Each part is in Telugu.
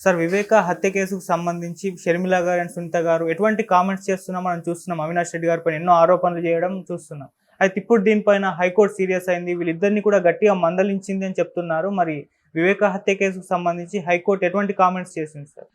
సార్ వివేక హత్య కేసుకు సంబంధించి షర్మిల గారు అండ్ సునీత గారు ఎటువంటి కామెంట్స్ చేస్తున్నాం మనం చూస్తున్నాం. అవినాష్ రెడ్డి గారిపైన ఎన్నో ఆరోపణలు చేయడం చూస్తున్నాం. అయితే ఇప్పుడు దీనిపైన హైకోర్టు సీరియస్ అయింది, వీళ్ళిద్దరిని కూడా గట్టిగా మందలించింది అని చెప్తున్నారు. మరి వివేక హత్య కేసుకు సంబంధించి హైకోర్టు ఎటువంటి కామెంట్స్ చేసింది సార్?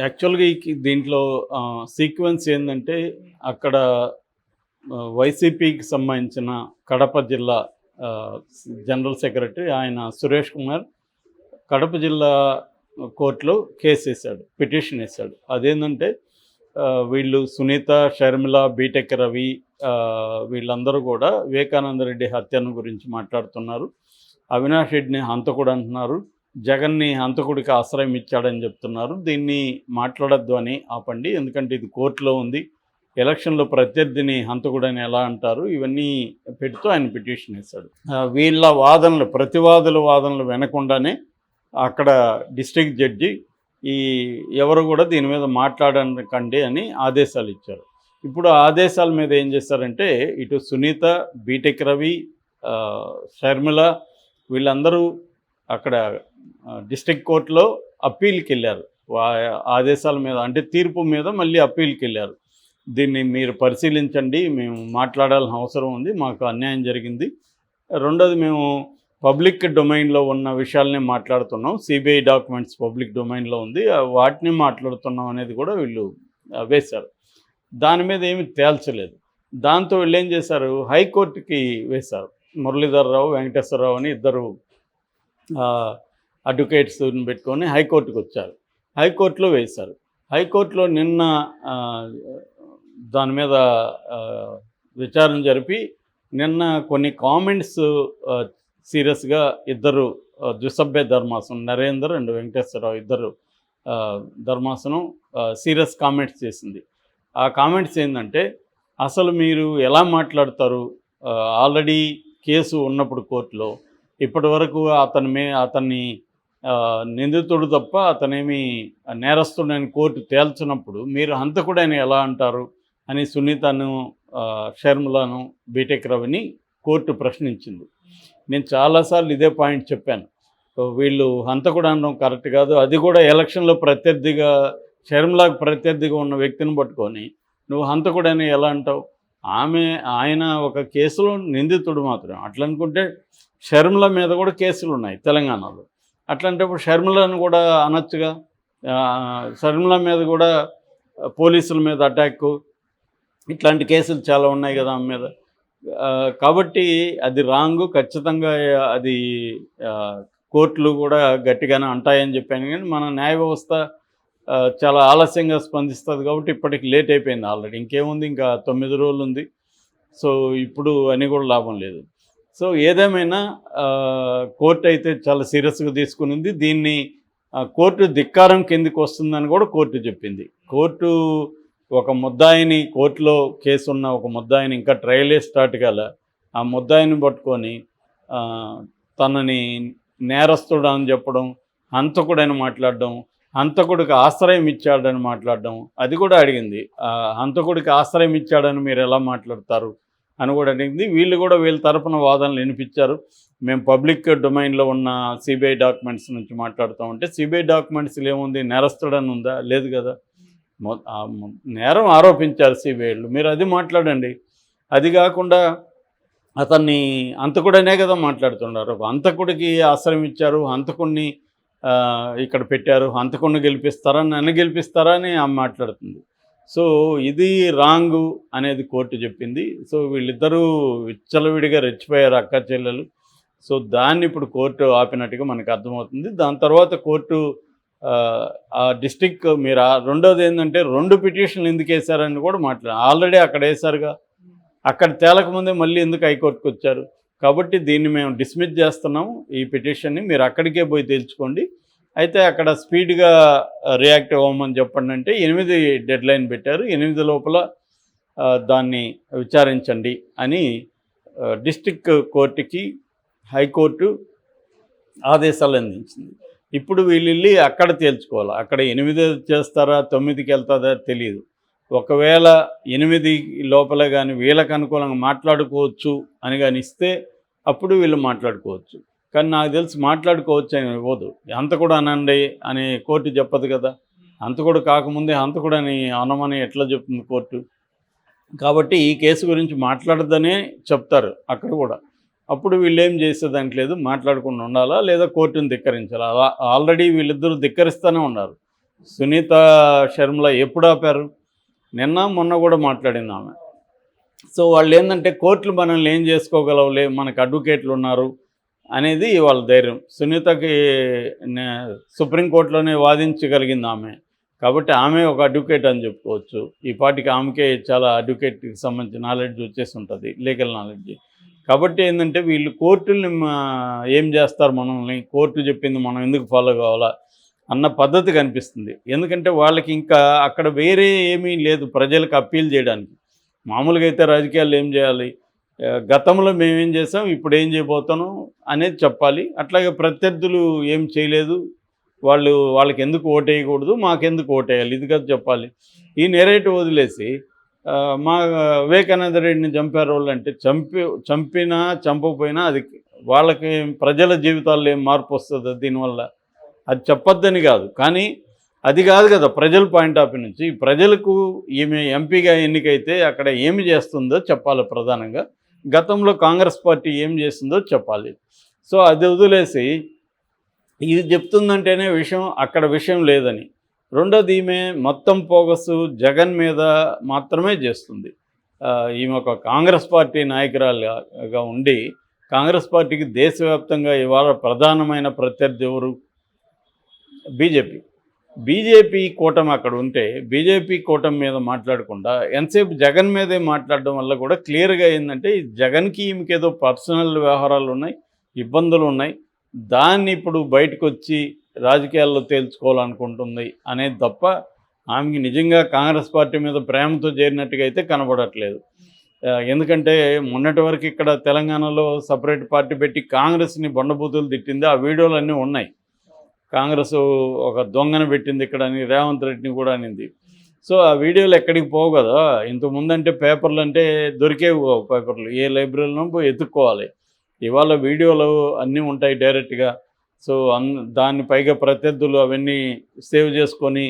యాక్చువల్గా దీంట్లో సీక్వెన్స్ ఏంటంటే, అక్కడ వైసీపీకి సంబంధించిన కడప జిల్లా జనరల్ సెక్రటరీ ఆయన సురేష్ కుమార్ కడప జిల్లా కోర్టులో కేసు వేశాడు, పిటిషన్ వేశాడు. అదేంటంటే వీళ్ళు సునీత, షర్మిల, బీటెక్ రవి వీళ్ళందరూ కూడా వివేకానంద రెడ్డి హత్యను గురించి మాట్లాడుతున్నారు. అవినాష్ రెడ్డిని హంతకుడు అంటున్నారు, జగన్ని హంతకుడికి ఆశ్రయం ఇచ్చాడని చెప్తున్నారు. దీన్ని మాట్లాడద్దు అని ఆపండి, ఎందుకంటే ఇది కోర్టులో ఉంది, ఎలక్షన్లో ప్రత్యర్థిని హంతకుడని ఎలా అంటారు, ఇవన్నీ పెడుతూ ఆయన పిటిషన్ వేశాడు. వీళ్ళ వాదనలు, ప్రతివాదుల వాదనలు వినకుండానే అక్కడ డిస్ట్రిక్ట్ జడ్జి ఎవరు కూడా దీని మీద మాట్లాడకండి అని ఆదేశాలు ఇచ్చారు. ఇప్పుడు ఆదేశాల మీద ఏం చేశారంటే, ఇటు సునీత, బీటెక్ రవి, షర్మిల వీళ్ళందరూ అక్కడ డిస్ట్రిక్ట్ కోర్టులో అప్పీల్కి వెళ్ళారు. ఆదేశాల మీద అంటే తీర్పు మీద మళ్ళీ అప్పీల్కి వెళ్ళారు. దీన్ని మీరు పరిశీలించండి, మేము మాట్లాడాల్సిన అవసరం ఉంది, మాకు అన్యాయం జరిగింది. రెండోది, మేము పబ్లిక్ డొమైన్లో ఉన్న విషయాలనే మాట్లాడుతున్నాం, సిబిఐ డాక్యుమెంట్స్ పబ్లిక్ డొమైన్లో ఉంది, వాటిని మాట్లాడుతున్నాం అనేది కూడా వీళ్ళు వేశారు. దాని మీద ఏమి తేల్చలేదు. దాంతో వీళ్ళు ఏం చేశారు, హైకోర్టుకి వేశారు. మురళీధర్ రావు, వెంకటేశ్వరరావు అని ఇద్దరు అడ్వకేట్స్ని పెట్టుకొని హైకోర్టుకు వచ్చారు. హైకోర్టులో వేశారు. హైకోర్టులో నిన్న దాని మీద విచారణ జరిపి నిన్న కొన్ని కామెంట్స్ సీరియస్గా ఇద్దరు ద్విసభ్య ధర్మాసనం, నరేందర్ అండ్ వెంకటేశ్వరరావు ఇద్దరు ధర్మాసనం సీరియస్ కామెంట్స్ చేసింది. ఆ కామెంట్స్ ఏంటంటే, అసలు మీరు ఎలా మాట్లాడతారు, ఆల్రెడీ కేసు ఉన్నప్పుడు కోర్టులో ఇప్పటి వరకు అతన్ని నిందితుడు తప్ప అతనేమి నేరస్తుడని కోర్టు తేల్చినప్పుడు మీరు హంతకుడని ఎలా అంటారు అని సునీతను, షర్మిలను, బీటెక్ రవిని కోర్టు ప్రశ్నించింది. నేను చాలాసార్లు ఇదే పాయింట్ చెప్పాను, వీళ్ళు హంతకుడు అనడం కరెక్ట్ కాదు. అది కూడా ఎలక్షన్లో ప్రత్యర్థిగా, షర్మిలకు ప్రత్యర్థిగా ఉన్న వ్యక్తిని పట్టుకొని నువ్వు హంతకుడని ఎలా అంటావు? ఆయన ఒక కేసులో నిందితుడు మాత్రం. అట్లా అనుకుంటే షర్మిల మీద కూడా కేసులు ఉన్నాయి తెలంగాణలో. అట్లాంటప్పుడు షర్మిలను కూడా అనొచ్చుగా. షర్మిల మీద కూడా పోలీసుల మీద అటాక్, ఇట్లాంటి కేసులు చాలా ఉన్నాయి కదా ఆమె మీద. కాబట్టి అది రాంగు, ఖచ్చితంగా అది కోర్టులు కూడా గట్టిగానే అంటాయని చెప్పాను. కానీ మన న్యాయ వ్యవస్థ చాలా ఆలస్యంగా స్పందిస్తుంది కాబట్టి ఇప్పటికి లేట్ అయిపోయింది ఆల్రెడీ. ఇంకేముంది, ఇంకా 9 రోజులు ఉంది. సో ఇప్పుడు అని కూడా లాభం లేదు. సో ఏదేమైనా కోర్టు అయితే చాలా సీరియస్గా తీసుకునింది. దీన్ని కోర్టు ధిక్కారం కిందికి వస్తుందని కూడా కోర్టు చెప్పింది. కోర్టు ఒక ముద్దాయిని, కోర్టులో కేసు ఉన్న ఒక ముద్దాయిని, ఇంకా ట్రయలే స్టార్ట్ కాల, ఆ ముద్దాయిని పట్టుకొని తనని నేరస్తుడు అని చెప్పడం, హంతకుడని మాట్లాడడం, హంతకుడికి ఆశ్రయం ఇచ్చాడని మాట్లాడడం, అది కూడా అడిగింది. హంతకుడికి ఆశ్రయం ఇచ్చాడని మీరు ఎలా మాట్లాడతారు అని కూడా అడిగింది. వీళ్ళు కూడా వీళ్ళ తరపున వాదనలు వినిపించారు. మేము పబ్లిక్ డొమైన్లో ఉన్న సిబిఐ డాక్యుమెంట్స్ నుంచి మాట్లాడుతామంటే, సిబిఐ డాక్యుమెంట్స్లో ఏముంది, నేరస్తుడని ఉందా? లేదు కదా. నేరం ఆరోపించారు సిబిఐలు, మీరు అది మాట్లాడండి. అది కాకుండా అతన్ని హంతకుడనే కదా మాట్లాడుతున్నారు. హంతకుడికి ఆశ్రయం ఇచ్చారు, హంతకుడిని ఇక్కడ పెట్టారు, హంతకుడిని గెలిపిస్తారా, నన్ను గెలిపిస్తారా అని ఆమె మాట్లాడుతుంది. సో ఇది రాంగు అనేది కోర్టు చెప్పింది. సో వీళ్ళిద్దరూ విచ్చలవిడిగా రెచ్చిపోయారు, అక్క చెల్లెలు. సో దాన్ని ఇప్పుడు కోర్టు ఆపినట్టుగా మనకు అర్థమవుతుంది. దాని తర్వాత కోర్టు ఆ డిస్ట్రిక్ట్ మీరు రెండోది ఏంటంటే, 2 పిటిషన్లు ఎందుకు వేశారని కూడా ఆల్రెడీ అక్కడ వేశారుగా, అక్కడ తేలకముందే మళ్ళీ ఎందుకు హైకోర్టుకు వచ్చారు? కాబట్టి దీన్ని మేము డిస్మిస్ చేస్తున్నాము, ఈ పిటిషన్ని మీరు అక్కడికే పోయి తేల్చుకోండి, అయితే అక్కడ స్పీడ్గా రియాక్ట్ అవ్వమని చెప్పండి అంటే 8 డెడ్లైన్ పెట్టారు. 8 లోపల దాన్ని విచారించండి అని డిస్ట్రిక్ట్ కోర్టుకి హైకోర్టు ఆదేశాలు అందించింది. ఇప్పుడు వీళ్ళు వెళ్ళి అక్కడ తేల్చుకోవాలి. అక్కడ 8 చేస్తారా, 9కి వెళ్తుందా తెలియదు. ఒకవేళ 8 లోపల కానీ వీళ్ళకి అనుకూలంగా మాట్లాడుకోవచ్చు అని కానీ ఇస్తే అప్పుడు వీళ్ళు మాట్లాడుకోవచ్చు. కానీ నాకు తెలిసి మాట్లాడుకోవచ్చు అని ఇవ్వదు. హంతకుడు అనండి అని కోర్టు చెప్పదు కదా. హంతకుడు కాకముందే హంతకుడు అని అనమని ఎట్లా చెప్తుంది కోర్టు? కాబట్టి ఈ కేసు గురించి మాట్లాడద్దనే చెప్తారు అక్కడ కూడా. అప్పుడు వీళ్ళేం చేసేదానికి లేదు, మాట్లాడకుండా ఉండాలా లేదా కోర్టుని ధిక్కరించాలా. అలా ఆల్రెడీ వీళ్ళిద్దరూ ధిక్కరిస్తూనే ఉన్నారు. సునీత షర్మిల ఎప్పుడు ఆపారు? నిన్న మొన్న కూడా మాట్లాడింది ఆమె. సో వాళ్ళు ఏంటంటే కోర్టులు మనల్ని ఏం చేసుకోగలవులే, మనకు అడ్వకేట్లు ఉన్నారు అనేది వాళ్ళ ధైర్యం. సునీతకి సుప్రీంకోర్టులోనే వాదించగలిగింది ఆమె, కాబట్టి ఆమె ఒక అడ్వకేట్ అని చెప్పుకోవచ్చు. ఈ పాటికి ఆమెకే చాలా అడ్వకేట్కి సంబంధించిన నాలెడ్జ్ వచ్చేసి ఉంటుంది, లీగల్ నాలెడ్జ్. కాబట్టి ఏంటంటే వీళ్ళు కోర్టుల్ని ఏం చేస్తారు, మనల్ని కోర్టు చెప్పింది మనం ఎందుకు ఫాలో కావాలా అన్న పద్ధతి కనిపిస్తుంది. ఎందుకంటే వాళ్ళకి ఇంకా అక్కడ వేరే ఏమీ లేదు ప్రజలకు అప్పీల్ చేయడానికి. మామూలుగా అయితే రాజకీయాల్లో ఏం చేయాలి, గతంలో మేమేం చేసాం, ఇప్పుడు ఏం చేయబోతాను అనేది చెప్పాలి. అట్లాగే ప్రత్యర్థులు ఏం చేయలేదు, వాళ్ళకి ఎందుకు ఓటేయకూడదు, మాకెందుకు ఓటేయాలి, ఇది కదా చెప్పాలి. ఈ నెరేటివ్ వదిలేసి మా వివేకానంద రెడ్డిని చంపారు వాళ్ళు అంటే చంపినా చంపకపోయినా అది వాళ్ళకి ప్రజల జీవితాల్లో ఏం మార్పు వస్తుంది దీనివల్ల, అది చెప్పొద్దని కాదు. కానీ అది కాదు కదా ప్రజల పాయింట్ ఆఫ్ వ్యూ నుంచి. ప్రజలకు ఈమె ఎంపీగా ఎన్నికైతే అక్కడ ఏమి చేస్తుందో చెప్పాలి ప్రధానంగా. గతంలో కాంగ్రెస్ పార్టీ ఏం చేస్తుందో చెప్పాలి. సో అది వదిలేసి ఇది చెప్తుందంటేనే విషయం, అక్కడ విషయం లేదని. రెండోది ఈమె మొత్తం ఫోకస్ జగన్ మీద మాత్రమే చేస్తుంది. ఈమె ఒక కాంగ్రెస్ పార్టీ నాయకురాలుగా ఉండి కాంగ్రెస్ పార్టీకి దేశవ్యాప్తంగా ఇవాళ ప్రధానమైన ప్రత్యర్థి ఎవరు? బీజేపీ కూటమి అక్కడ ఉంటే బీజేపీ కూటమి మీద మాట్లాడకుండా ఎంతసేపు జగన్ మీదే మాట్లాడడం వల్ల కూడా క్లియర్గా ఏంటంటే జగన్కి ఈమెకి ఏదో పర్సనల్ వ్యవహారాలు ఉన్నాయి, ఇబ్బందులు ఉన్నాయి, దాన్ని ఇప్పుడు బయటకు వచ్చి రాజకీయాల్లో తేల్చుకోవాలనుకుంటుంది అనేది తప్ప ఆమెకి నిజంగా కాంగ్రెస్ పార్టీ మీద ప్రేమతో చేరినట్టుగా అయితే కనబడట్లేదు. ఎందుకంటే మొన్నటి వరకు ఇక్కడ తెలంగాణలో సపరేట్ పార్టీ పెట్టి కాంగ్రెస్ని బొండబూతులు తిట్టింది, ఆ వీడియోలు అన్నీ ఉన్నాయి. కాంగ్రెస్ ఒక దొంగను పెట్టింది ఇక్కడ అని రేవంత్ రెడ్డిని కూడా అనింది. సో ఆ వీడియోలు ఎక్కడికి పోవు కదా. ఇంతకుముందంటే పేపర్లు అంటే దొరికేవి పేపర్లు, ఏ లైబ్రరీలో పోయి ఎత్తుక్కోవాలి. ఇవాళ వీడియోలు అన్నీ ఉంటాయి డైరెక్ట్గా. సో దాన్ని పైగా ప్రత్యర్థులు అవన్నీ సేవ్ చేసుకొని,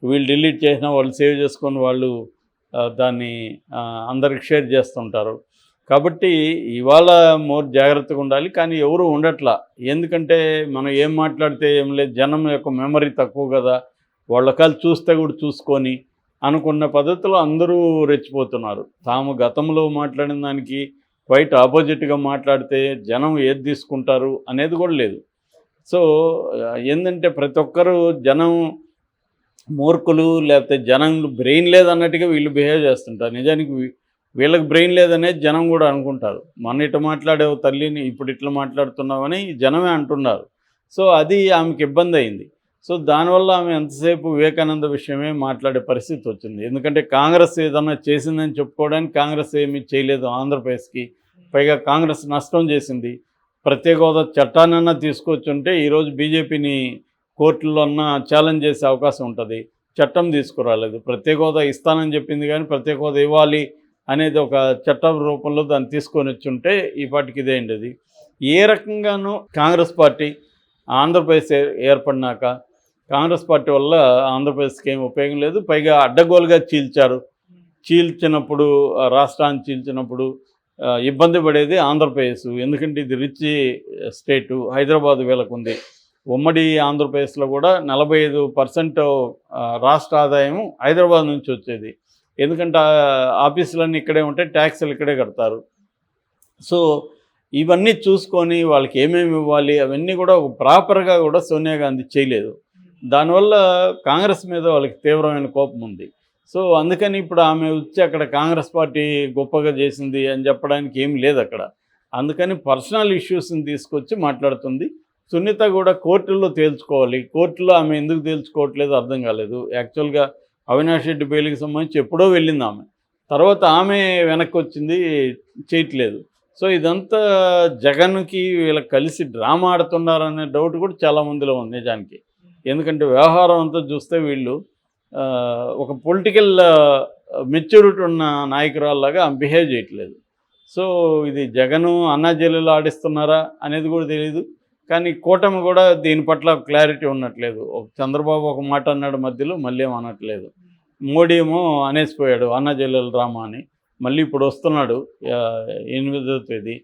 వీళ్ళు డిలీట్ చేసినా వాళ్ళు సేవ్ చేసుకొని వాళ్ళు దాన్ని అందరికి షేర్ చేస్తుంటారు. కాబట్టి ఇవాళ మోర్ జాగ్రత్తగా ఉండాలి. కానీ ఎవరు ఉండట్లా. ఎందుకంటే మనం ఏం మాట్లాడితే ఏం లేదు, జనం యొక్క మెమరీ తక్కువ కదా, వాళ్ళకాలు చూస్తే కూడా చూసుకొని అనుకున్న పద్ధతిలో అందరూ రెచ్చిపోతున్నారు. తాము గతంలో మాట్లాడిన దానికి క్వైట్ ఆపోజిట్గా మాట్లాడితే జనం ఏది తీసుకుంటారు అనేది కూడా లేదు. సో ఏంటంటే ప్రతి ఒక్కరూ జనం మూర్ఖులు, లేకపోతే జనం బ్రెయిన్ లేదన్నట్టుగా వీళ్ళు బిహేవ్ చేస్తుంటారు. నిజానికి వీళ్ళకి బ్రెయిన్ లేదనేది జనం కూడా అనుకుంటారు. మొన్న ఇట్లా మాట్లాడేవు తల్లిని, ఇప్పుడు ఇట్లా మాట్లాడుతున్నావని జనమే అంటున్నారు. సో అది ఆమెకి ఇబ్బంది అయింది. సో దానివల్ల ఆమె ఎంతసేపు వివేకానంద విషయమే మాట్లాడే పరిస్థితి వచ్చింది. ఎందుకంటే కాంగ్రెస్ ఏదన్నా చేసిందని చెప్పుకోవడానికి కాంగ్రెస్ ఏమీ చేయలేదు ఆంధ్రప్రదేశ్కి. పైగా కాంగ్రెస్ నష్టం చేసింది. ప్రత్యేక హోదా చట్టాన్నన్నా తీసుకొచ్చుంటే ఈరోజు బీజేపీని కోర్టుల్లో అన్నా ఛాలెంజ్ చేసే అవకాశం ఉంటుంది. చట్టం తీసుకురాలేదు. ప్రత్యేక హోదా ఇస్తానని చెప్పింది కానీ ప్రత్యేక హోదా ఇవ్వాలి అనేది ఒక చట్ట రూపంలో దాన్ని తీసుకొని వచ్చుంటే ఈ పాటికి ఇదేంటి. అది ఏ రకంగానూ కాంగ్రెస్ పార్టీ ఆంధ్రప్రదేశ్ ఏర్పడినాక కాంగ్రెస్ పార్టీ వల్ల ఆంధ్రప్రదేశ్కి ఏం ఉపయోగం లేదు. పైగా అడ్డగోలుగా చీల్చినప్పుడు రాష్ట్రాన్ని చీల్చినప్పుడు ఇబ్బంది పడేది ఆంధ్రప్రదేశ్. ఎందుకంటే ఇది రిచ్ స్టేటు, హైదరాబాద్ వీళ్ళకుంది. ఉమ్మడి ఆంధ్రప్రదేశ్లో కూడా 45% రాష్ట్ర ఆదాయం హైదరాబాద్ నుంచి వచ్చేది. ఎందుకంటే ఆఫీసులన్నీ ఇక్కడే ఉంటాయి, ట్యాక్సులు ఇక్కడే కడతారు. సో ఇవన్నీ చూసుకొని వాళ్ళకి ఏమేమి ఇవ్వాలి అవన్నీ కూడా ప్రాపర్గా కూడా సోనియా గాంధీ చేయలేదు. దానివల్ల కాంగ్రెస్ మీద వాళ్ళకి తీవ్రమైన కోపం ఉంది. సో అందుకని ఇప్పుడు ఆమె వచ్చి అక్కడ కాంగ్రెస్ పార్టీ గొప్పగా చేసింది అని చెప్పడానికి ఏం లేదు అక్కడ. అందుకని పర్సనల్ ఇష్యూస్ని తీసుకొచ్చి మాట్లాడుతుంది. సునీత కూడా కోర్టుల్లో తేల్చుకోవాలి. కోర్టులో ఆమె ఎందుకు తేల్చుకోవట్లేదు అర్థం కాలేదు. యాక్చువల్గా అవినాష్ రెడ్డి బెయిల్కి సంబంధించి ఎప్పుడో వెళ్ళింది ఆమె, తర్వాత ఆమె వెనక్కి వచ్చింది, చేయట్లేదు. సో ఇదంతా జగన్కి వీళ్ళకి కలిసి డ్రామా ఆడుతున్నారనే డౌట్ కూడా చాలామందిలో ఉంది నిజానికి. ఎందుకంటే వ్యవహారం అంతా చూస్తే వీళ్ళు ఒక పొలిటికల్ మెచ్యూరిటీ ఉన్న నాయకురాల్లాగా బిహేవ్ చేయట్లేదు. సో ఇది జగను అన్నా జిల్లాలో ఆడిస్తున్నారా అనేది కూడా తెలియదు. కానీ కూటమి కూడా దీని పట్ల క్లారిటీ ఉండట్లేదు. చంద్రబాబు ఒక మాట అన్నాడు మధ్యలో, మళ్ళీ ఏం అనట్లేదు. మోడీ ఏమో అనేసిపోయాడు అన్నా జిల్లాల డ్రామా అని. మళ్ళీ ఇప్పుడు వస్తున్నాడు 8వ తేదీ.